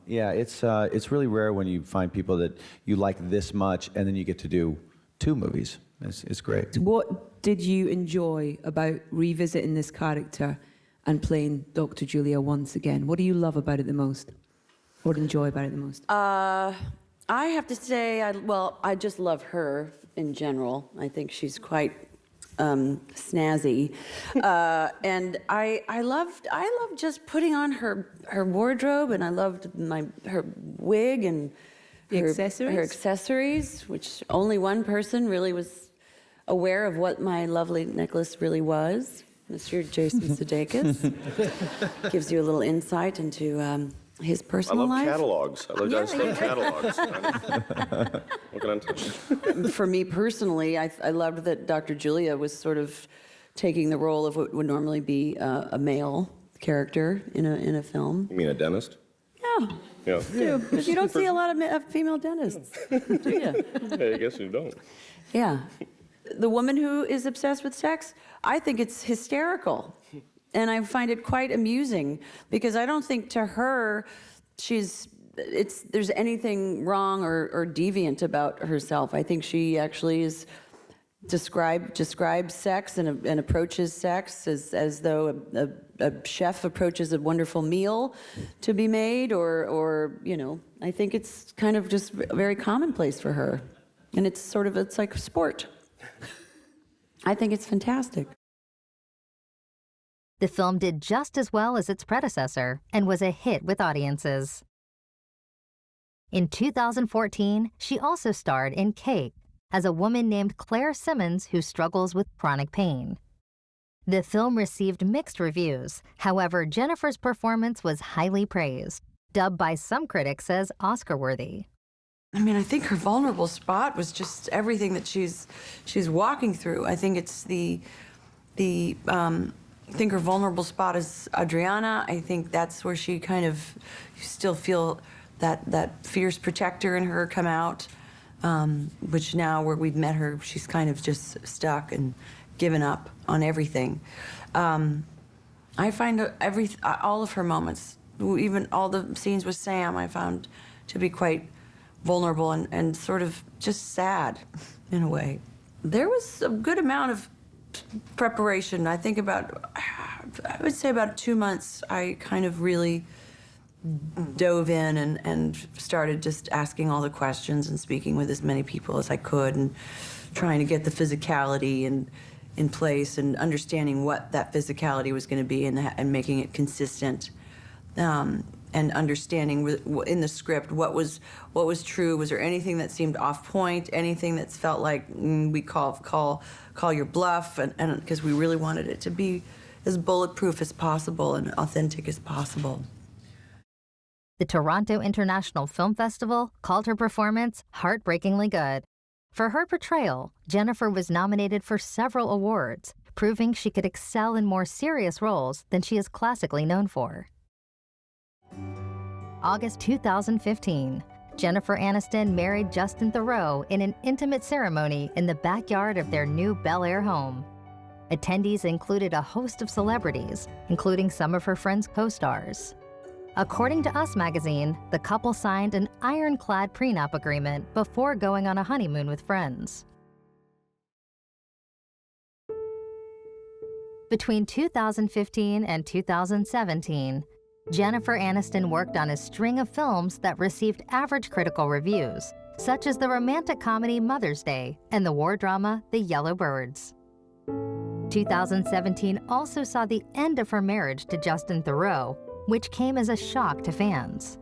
[SPEAKER 19] yeah, it's really rare when you find people that you like this much and then you get to do 2 movies. It's great.
[SPEAKER 22] What did you enjoy about revisiting this character and playing Dr. Julia once again? What do you love about it the most? Or enjoy about it the most?
[SPEAKER 1] I have to say, I just love her in general. I think she's quite snazzy, and I loved just putting on her wardrobe, and I loved her wig and her accessories, which only one person really was aware of what my lovely necklace really was. Mr. Jason Sudeikis gives you a little insight into his personal life.
[SPEAKER 20] I love catalogs. I love catalogs. What can I touch?
[SPEAKER 1] For me personally, I loved that Dr. Julia was sort of taking the role of what would normally be a male character in a film.
[SPEAKER 20] You mean a dentist?
[SPEAKER 1] Yeah.
[SPEAKER 20] Yeah.
[SPEAKER 1] But you don't see a lot of female dentists, do you?
[SPEAKER 20] Yeah, I guess you don't.
[SPEAKER 1] Yeah. The woman who is obsessed with sex, I think it's hysterical. And I find it quite amusing because I don't think to her there's anything wrong or deviant about herself. I think she actually describes sex and approaches sex as though a chef approaches a wonderful meal to be made, or you know, I think it's kind of just very commonplace for her, and it's like sport. I think it's fantastic.
[SPEAKER 2] The film did just as well as its predecessor and was a hit with audiences. In 2014, she also starred in Cake as a woman named Claire Simmons who struggles with chronic pain. The film received mixed reviews. However, Jennifer's performance was highly praised, dubbed by some critics as Oscar-worthy.
[SPEAKER 1] I mean, I think her vulnerable spot was just everything that she's walking through. I think it's I think her vulnerable spot is Adriana. I think that's where she kind of, you still feel that fierce protector in her come out, which now where we've met her, she's kind of just stuck and given up on everything. I find all of her moments, even all the scenes with Sam, I found to be quite vulnerable and sort of just sad in a way. There was a good amount of preparation. I would say about 2 months, I kind of really dove in and started just asking all the questions and speaking with as many people as I could and trying to get the physicality in place and understanding what that physicality was going to be and making it consistent. And understanding in the script what was true. Was there anything that seemed off point? Anything that's felt like we call your bluff? And because we really wanted it to be as bulletproof as possible and authentic as possible.
[SPEAKER 2] The Toronto International Film Festival called her performance heartbreakingly good. For her portrayal, Jennifer was nominated for several awards, proving she could excel in more serious roles than she is classically known for. August 2015, Jennifer Aniston married Justin Theroux in an intimate ceremony in the backyard of their new Bel Air home. Attendees included a host of celebrities, including some of her friends' co-stars. According to Us magazine, the couple signed an ironclad prenup agreement before going on a honeymoon with friends. Between 2015 and 2017, Jennifer Aniston worked on a string of films that received average critical reviews, such as the romantic comedy Mother's Day and the war drama The Yellow Birds. 2017 also saw the end of her marriage to Justin Theroux, which came as a shock to fans.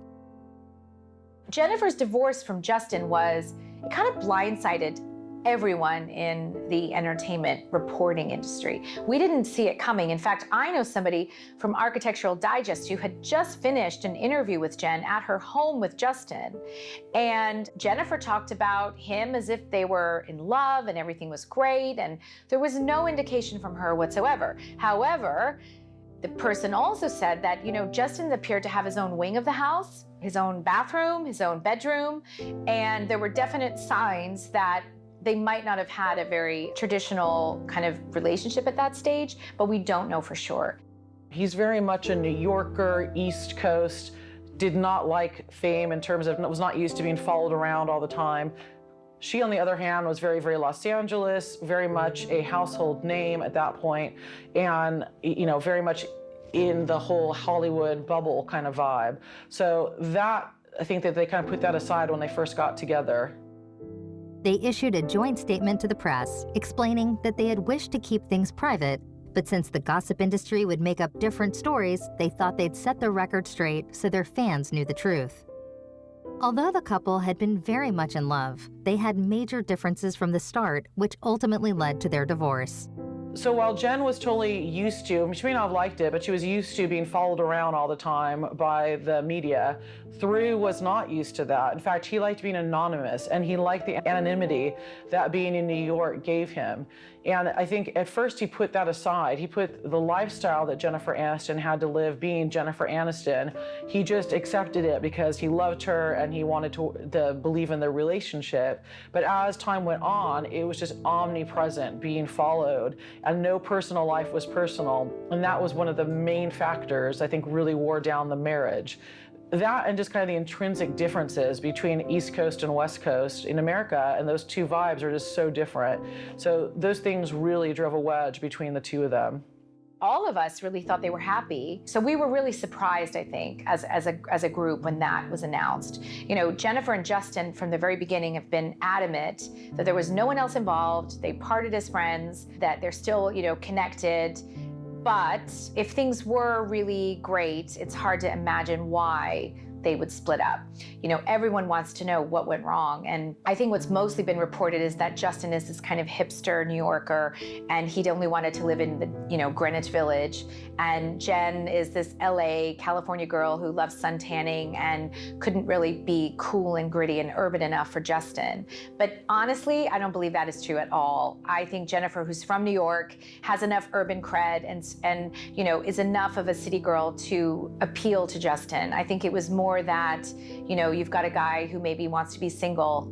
[SPEAKER 3] Jennifer's divorce from Justin it kind of blindsided everyone in the entertainment reporting industry. We didn't see it coming. In fact, I know somebody from Architectural Digest who had just finished an interview with Jen at her home with Justin. And Jennifer talked about him as if they were in love and everything was great, and there was no indication from her whatsoever. However, the person also said that, Justin appeared to have his own wing of the house, his own bathroom, his own bedroom, and there were definite signs that they might not have had a very traditional kind of relationship at that stage, but we don't know for sure.
[SPEAKER 4] He's very much a New Yorker, East Coast, did not like fame in terms of, was not used to being followed around all the time. She, on the other hand, was very, very Los Angeles, very much a household name at that point, and, very much in the whole Hollywood bubble kind of vibe. So that, I think that they kind of put that aside when they first got together.
[SPEAKER 2] They issued a joint statement to the press explaining that they had wished to keep things private, but since the gossip industry would make up different stories, they thought they'd set the record straight so their fans knew the truth. Although the couple had been very much in love, they had major differences from the start, which ultimately led to their divorce.
[SPEAKER 4] So while Jen was totally used to, she may not have liked it, but she was used to being followed around all the time by the media, Theroux was not used to that. In fact, he liked being anonymous, and he liked the anonymity that being in New York gave him. And I think at first he put that aside. He put the lifestyle that Jennifer Aniston had to live being Jennifer Aniston. He just accepted it because he loved her and he wanted to believe in their relationship. But as time went on, it was just omnipresent, being followed, and no personal life was personal. And that was one of the main factors I think really wore down the marriage. That and just kind of the intrinsic differences between East Coast and West Coast in America, and those two vibes are just so different. So those things really drove a wedge between the two of them.
[SPEAKER 3] All of us really thought they were happy. So we were really surprised, I think, as a group when that was announced. Jennifer and Justin from the very beginning have been adamant that there was no one else involved. They parted as friends, that they're still, connected. But if things were really great, it's hard to imagine why they would split up. Everyone wants to know what went wrong. And I think what's mostly been reported is that Justin is this kind of hipster New Yorker, and he'd only wanted to live in the, Greenwich Village. And Jen is this LA, California girl who loves sun tanning and couldn't really be cool and gritty and urban enough for Justin. But honestly, I don't believe that is true at all. I think Jennifer, who's from New York, has enough urban cred and is enough of a city girl to appeal to Justin. I think it was more that, you've got a guy who maybe wants to be single.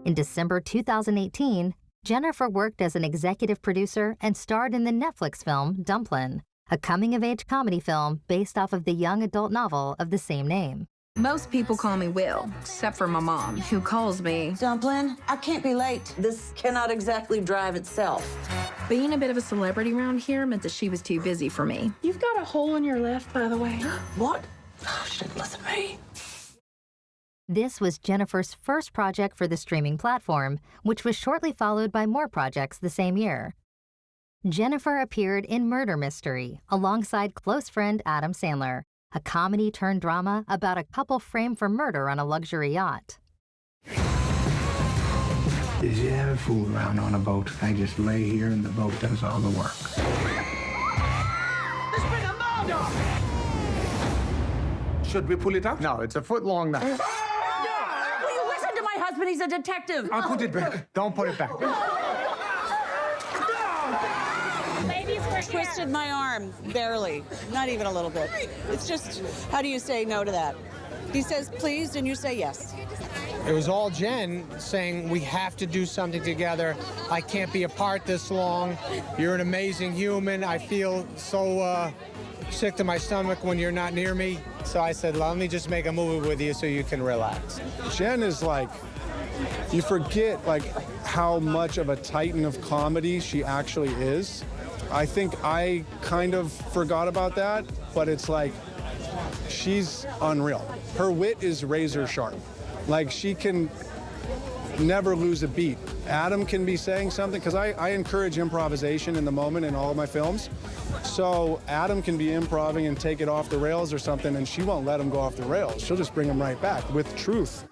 [SPEAKER 2] In December 2018, Jennifer worked as an executive producer and starred in the Netflix film Dumplin, a coming-of-age comedy film based off of the young adult novel of the same name.
[SPEAKER 7] Most people call me Will, except for my mom, who calls me
[SPEAKER 5] Dumplin. I can't be late. This cannot exactly drive itself.
[SPEAKER 7] Being a bit of a celebrity around here meant that she was too busy for me.
[SPEAKER 5] You've got a hole in your left, by the way. What? Oh, she didn't listen to me.
[SPEAKER 2] This was Jennifer's first project for the streaming platform, which was shortly followed by more projects the same year. Jennifer appeared in Murder Mystery alongside close friend Adam Sandler, a comedy-turned-drama about a couple framed for murder on a luxury yacht.
[SPEAKER 10] Did you ever fool around on a boat? I just lay here and the boat does all the work.
[SPEAKER 9] There's been a murder! Should we pull it out?
[SPEAKER 10] No, it's a foot long now.
[SPEAKER 5] Will you listen to my husband? He's a detective.
[SPEAKER 10] I'll put it back. Don't put it back.
[SPEAKER 5] Twisted my arm, barely. Not even a little bit. It's just, how do you say no to that? He says please, and you say yes.
[SPEAKER 10] It was all Jen saying, we have to do something together. I can't be apart this long. You're an amazing human. I feel so sick to my stomach when you're not near me. So I said, let me just make a movie with you so you can relax.
[SPEAKER 23] Jen is like, you forget how much of a titan of comedy she actually is. I think I kind of forgot about that, but it's like, she's unreal. Her wit is razor sharp. She can never lose a beat. Adam can be saying something, because I encourage improvisation in the moment in all of my films. So Adam can be improvising and take it off the rails or something, and she won't let him go off the rails. She'll just bring him right back with truth.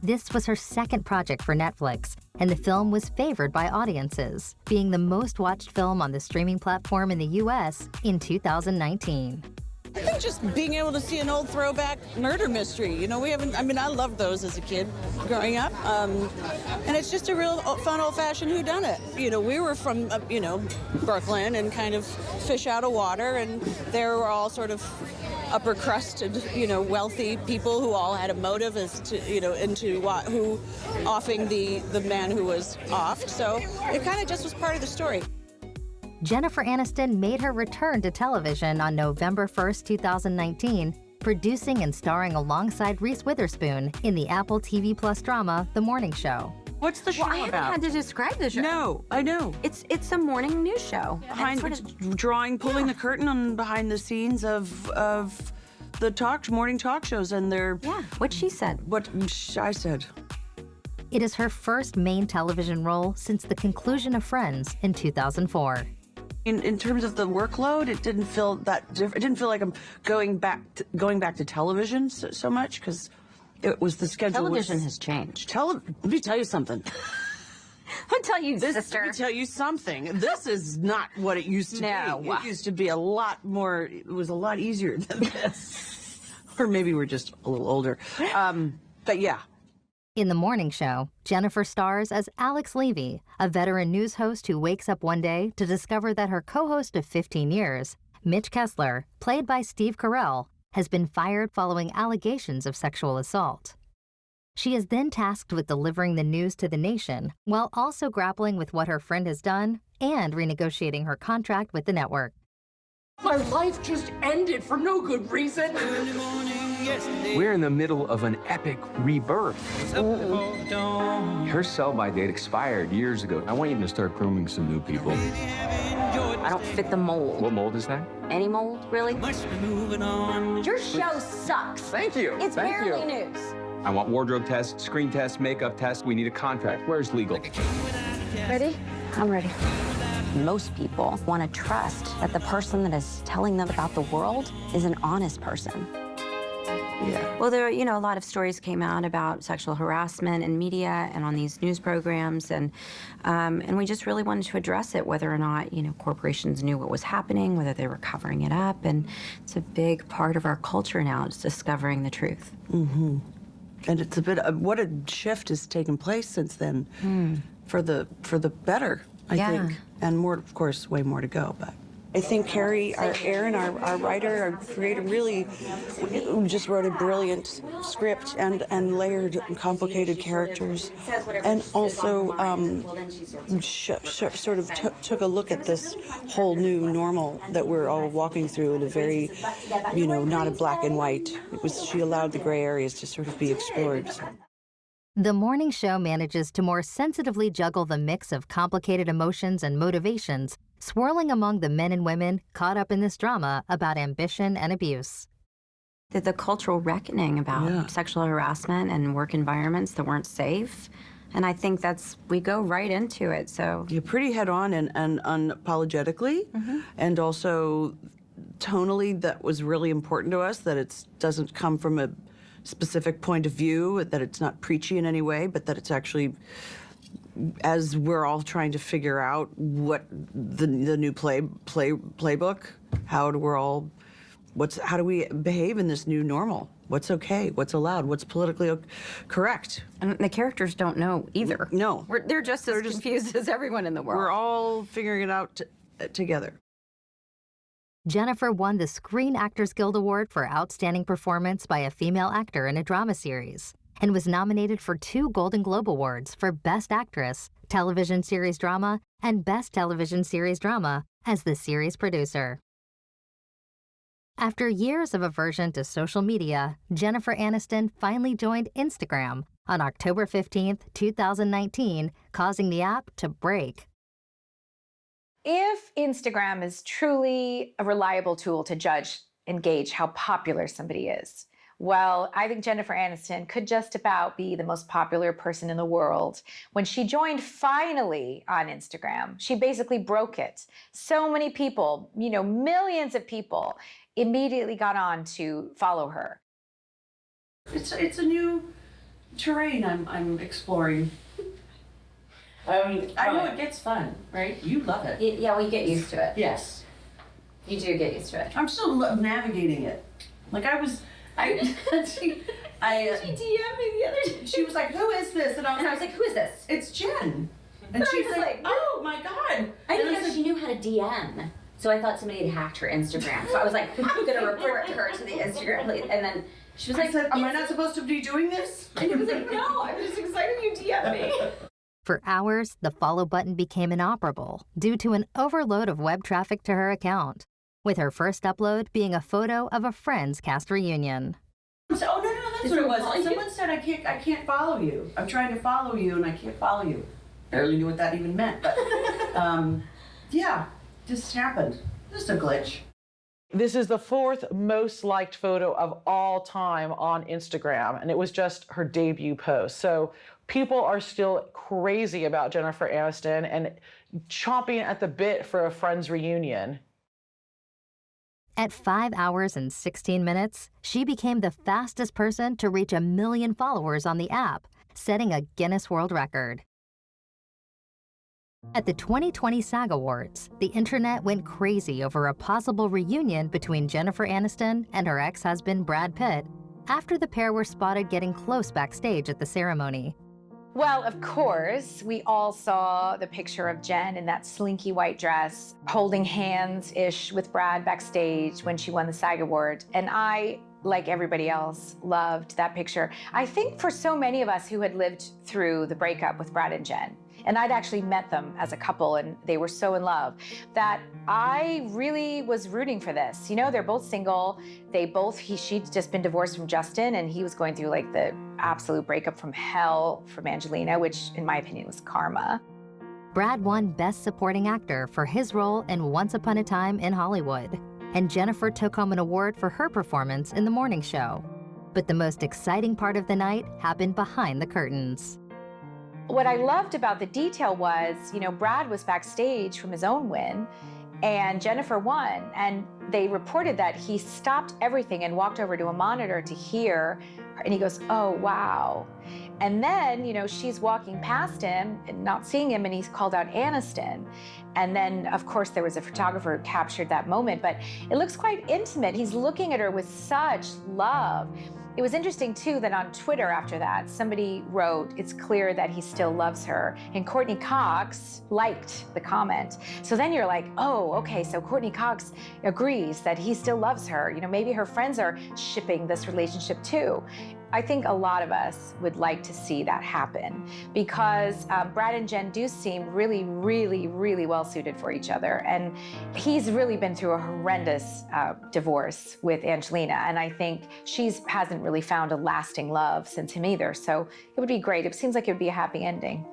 [SPEAKER 2] This was her second project for Netflix, and the film was favored by audiences, being the most watched film on the streaming platform in the U.S. in 2019.
[SPEAKER 5] I think just being able to see an old throwback murder mystery. You know, I loved those as a kid growing up. And it's just a real fun old-fashioned whodunit. You know, we were from, Brooklyn and kind of fish out of water, and they were all sort of upper crusted, wealthy people who all had a motive as to, who offing the man who was offed. So it kind of just was part of the story.
[SPEAKER 2] Jennifer Aniston made her return to television on November 1st, 2019, producing and starring alongside Reese Witherspoon in the Apple TV Plus drama, The Morning Show.
[SPEAKER 1] What's the show
[SPEAKER 15] I haven't
[SPEAKER 1] about?
[SPEAKER 15] had to describe the show.
[SPEAKER 1] No, I know.
[SPEAKER 15] It's a morning news show.
[SPEAKER 5] Pulling the curtain on behind the scenes of the morning talk shows, and they're...
[SPEAKER 15] Yeah, what she said.
[SPEAKER 5] What I said.
[SPEAKER 2] It is her first main television role since the conclusion of Friends in 2004.
[SPEAKER 5] In terms of the workload, it didn't feel that different. It didn't feel like I'm going back to television so much, because it was the schedule.
[SPEAKER 15] Television has changed.
[SPEAKER 5] Let me tell you something.
[SPEAKER 15] I'll tell you, sister.
[SPEAKER 5] Let me tell you something. This is not what it used to be. It used to be a lot more. It was a lot easier than this. Or maybe we're just a little older. But yeah.
[SPEAKER 2] In The Morning Show, Jennifer stars as Alex Levy, a veteran news host who wakes up one day to discover that her co-host of 15 years, Mitch Kessler, played by Steve Carell, has been fired following allegations of sexual assault. She is then tasked with delivering the news to the nation, while also grappling with what her friend has done and renegotiating her contract with the network.
[SPEAKER 6] My life just ended for no good reason.
[SPEAKER 8] We're in the middle of an epic rebirth. Her sell-by date expired years ago. I want you to start grooming some new people.
[SPEAKER 15] I don't fit the mold.
[SPEAKER 8] What mold is that?
[SPEAKER 15] Any mold, really? Your show sucks.
[SPEAKER 8] Thank you.
[SPEAKER 15] It's
[SPEAKER 8] Thank
[SPEAKER 15] barely
[SPEAKER 8] you.
[SPEAKER 15] news.
[SPEAKER 8] I want wardrobe tests, screen tests, makeup tests. We need a contract. Where's legal?
[SPEAKER 15] Ready? I'm ready. Most people want to trust that the person that is telling them about the world is an honest person.
[SPEAKER 5] Yeah.
[SPEAKER 15] Well, there, a lot of stories came out about sexual harassment in media and on these news programs, and we just really wanted to address it, whether or not, corporations knew what was happening, whether they were covering it up, and it's a big part of our culture now, is discovering the truth.
[SPEAKER 5] Mm-hmm. And it's a bit of what a shift has taken place since then, for the better, I think, and more, of course, way more to go, but. I think Carrie, Aaron, our writer, our creator, really just wrote a brilliant script and layered complicated characters, and also sort of took a look at this whole new normal that we're all walking through in a very, not a black and white. She allowed the gray areas to sort of be explored.
[SPEAKER 2] The Morning Show manages to more sensitively juggle the mix of complicated emotions and motivations swirling among the men and women caught up in this drama about ambition and abuse.
[SPEAKER 15] The cultural reckoning about sexual harassment and work environments that weren't safe. And I think we go right into it, so.
[SPEAKER 5] You're pretty head-on and unapologetically, and also tonally, that was really important to us, that it doesn't come from a specific point of view, that it's not preachy in any way, but that it's actually, as we're all trying to figure out what the new playbook, how do we behave in this new normal? What's okay? What's allowed? What's politically correct?
[SPEAKER 15] And the characters don't know either.
[SPEAKER 5] No.
[SPEAKER 15] They're just as confused as everyone in the world.
[SPEAKER 5] We're all figuring it out together.
[SPEAKER 2] Jennifer won the Screen Actors Guild Award for Outstanding Performance by a Female Actor in a Drama Series, and was nominated for 2 Golden Globe Awards for Best Actress, Television Series Drama, and Best Television Series Drama as the series producer. After years of aversion to social media, Jennifer Aniston finally joined Instagram on October 15th, 2019, causing the app to break.
[SPEAKER 3] If Instagram is truly a reliable tool to judge and gauge how popular somebody is, Well, I think Jennifer Aniston could just about be the most popular person in the world. When she joined finally on Instagram, she basically broke it. So many people, you know, millions of people immediately got on to follow her.
[SPEAKER 5] It's a new terrain I'm exploring. I know it gets fun, right? You love it.
[SPEAKER 12] Yeah, we get used to it.
[SPEAKER 5] Yes.
[SPEAKER 12] You do get used to it.
[SPEAKER 5] I'm still navigating it. Like she DM'd me the other day. She was like, "Who is this?" And I was like,
[SPEAKER 12] "Who is this?"
[SPEAKER 5] "It's Jen." And she's like, "Oh my god!"
[SPEAKER 12] I didn't know she knew how to DM. So I thought somebody had hacked her Instagram. So I was like, I'm gonna report her to the Instagram, please. And then she was like,
[SPEAKER 5] "Am I not supposed to be doing this?"
[SPEAKER 12] And I was like, "No, I'm just excited you DM me."
[SPEAKER 2] For hours, the follow button became inoperable due to an overload of web traffic to her account, with her first upload being a photo of a Friends cast reunion.
[SPEAKER 5] So, oh no, that's what it was. Someone said I can't follow you. I'm trying to follow you and I can't follow you. Barely knew what that even meant, but yeah, just happened. Just a glitch.
[SPEAKER 4] This is the 4th most liked photo of all time on Instagram, and it was just her debut post. So people are still crazy about Jennifer Aniston and chomping at the bit for a Friends reunion.
[SPEAKER 2] At 5 hours and 16 minutes, she became the fastest person to reach 1 million followers on the app, setting a Guinness World Record. At the 2020 SAG Awards, the internet went crazy over a possible reunion between Jennifer Aniston and her ex-husband Brad Pitt, after the pair were spotted getting close backstage at the ceremony.
[SPEAKER 3] Well, of course, we all saw the picture of Jen in that slinky white dress, holding hands-ish with Brad backstage when she won the SAG Award. And I, like everybody else, loved that picture. I think for so many of us who had lived through the breakup with Brad and Jen, and I'd actually met them as a couple and they were so in love, that I really was rooting for this. You know, they're both single. She'd just been divorced from Justin and he was going through like the absolute breakup from hell from Angelina, which in my opinion was karma.
[SPEAKER 2] Brad won Best Supporting Actor for his role in Once Upon a Time in Hollywood, and Jennifer took home an award for her performance in the morning show. But the most exciting part of the night happened behind the curtains.
[SPEAKER 3] What I loved about the detail was, you know, Brad was backstage from his own win and Jennifer won. And they reported that he stopped everything and walked over to a monitor to hear her, and he goes, "Oh, wow." And then, you know, she's walking past him and not seeing him and he's called out Aniston. And then, of course, there was a photographer who captured that moment, but it looks quite intimate. He's looking at her with such love. It was interesting, too, that on Twitter after that, somebody wrote, "It's clear that he still loves her." And Courteney Cox liked the comment. So then you're like, oh, okay, so Courteney Cox agrees that he still loves her. You know, maybe her friends are shipping this relationship, too. I think a lot of us would like to see that happen because Brad and Jen do seem really, really, really well suited for each other. And he's really been through a horrendous divorce with Angelina. And I think she hasn't really found a lasting love since him either. So it would be great. It seems like it would be a happy ending.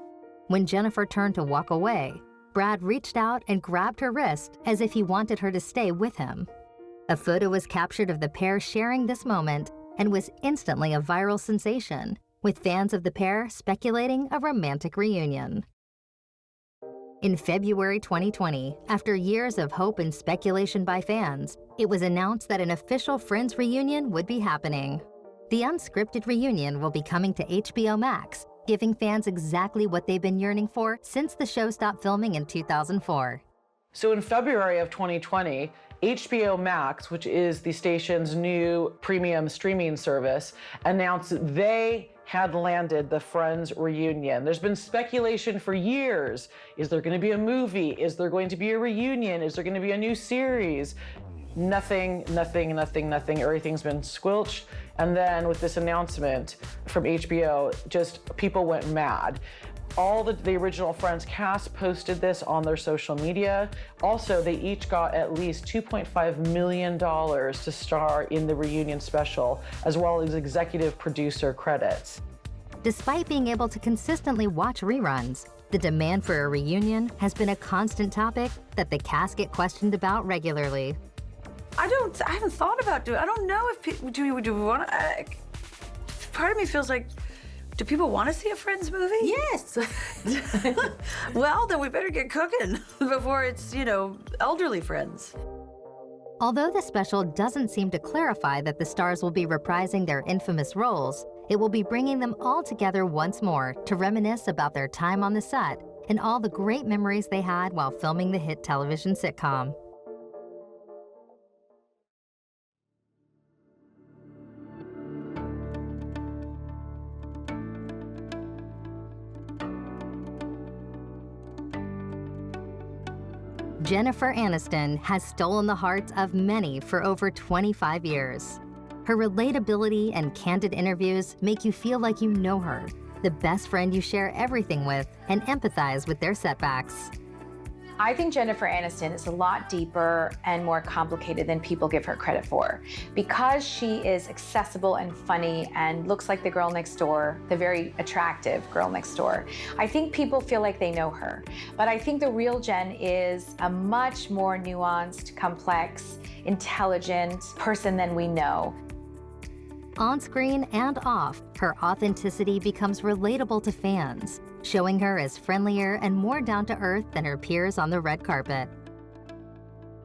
[SPEAKER 2] When Jennifer turned to walk away, Brad reached out and grabbed her wrist as if he wanted her to stay with him. A photo was captured of the pair sharing this moment and was instantly a viral sensation, with fans of the pair speculating a romantic reunion. In February 2020, after years of hope and speculation by fans, it was announced that an official Friends reunion would be happening. The unscripted reunion will be coming to HBO Max, giving fans exactly what they've been yearning for since the show stopped filming in 2004.
[SPEAKER 4] So in February of 2020, HBO Max, which is the station's new premium streaming service, announced that they had landed the Friends reunion. There's been speculation for years. Is there going to be a movie? Is there going to be a reunion? Is there going to be a new series? Nothing. Everything's been squelched. And then with this announcement from HBO, just people went mad. All the original Friends cast posted this on their social media. Also, they each got at least $2.5 million to star in the reunion special, as well as executive producer credits.
[SPEAKER 2] Despite being able to consistently watch reruns, the demand for a reunion has been a constant topic that the cast get questioned about regularly.
[SPEAKER 1] I haven't thought about doing. I don't know if do we want to. Part of me feels like, do people want to see a Friends movie?
[SPEAKER 15] Yes.
[SPEAKER 1] Well, then we better get cooking before it's, elderly Friends.
[SPEAKER 2] Although the special doesn't seem to clarify that the stars will be reprising their infamous roles, it will be bringing them all together once more to reminisce about their time on the set and all the great memories they had while filming the hit television sitcom. Jennifer Aniston has stolen the hearts of many for over 25 years. Her relatability and candid interviews make you feel like you know her, the best friend you share everything with and empathize with their setbacks.
[SPEAKER 3] I think Jennifer Aniston is a lot deeper and more complicated than people give her credit for. Because she is accessible and funny and looks like the girl next door, the very attractive girl next door, I think people feel like they know her. But I think the real Jen is a much more nuanced, complex, intelligent person than we know.
[SPEAKER 2] On screen and off, her authenticity becomes relatable to fans, showing her as friendlier and more down-to-earth than her peers on the red carpet.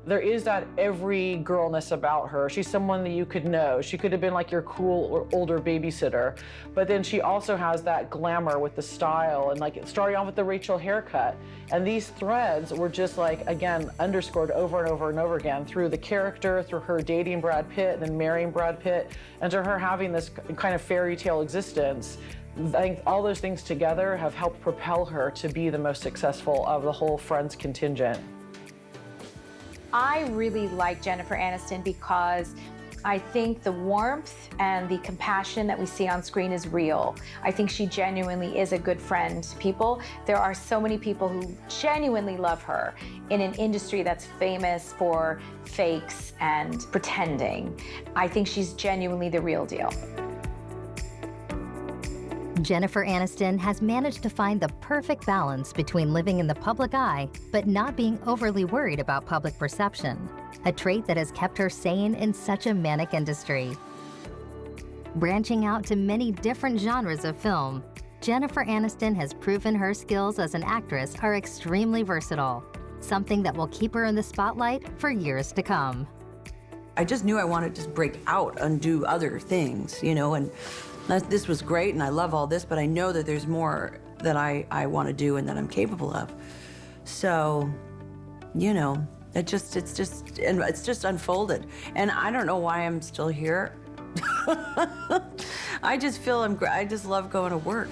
[SPEAKER 4] There is that every girlness about her. She's someone that you could know. She could have been like your cool or older babysitter, but then she also has that glamour with the style and like starting off with the Rachel haircut. And these threads were just like, again, underscored over and over and over again through the character, through her dating Brad Pitt and then marrying Brad Pitt, and to her having this kind of fairy tale existence. I think all those things together have helped propel her to be the most successful of the whole Friends contingent.
[SPEAKER 3] I really like Jennifer Aniston because I think the warmth and the compassion that we see on screen is real. I think she genuinely is a good friend to people. There are so many people who genuinely love her in an industry that's famous for fakes and pretending. I think she's genuinely the real deal.
[SPEAKER 2] Jennifer Aniston has managed to find the perfect balance between living in the public eye but not being overly worried about public perception, a trait that has kept her sane in such a manic industry. Branching out to many different genres of film, Jennifer Aniston has proven her skills as an actress are extremely versatile, something that will keep her in the spotlight for years to come.
[SPEAKER 1] I just knew I wanted to break out and do other things, and this was great and I love all this, but I know that there's more that I want to do and that I'm capable of. So, it's just unfolded. And I don't know why I'm still here. I just feel I just love going to work.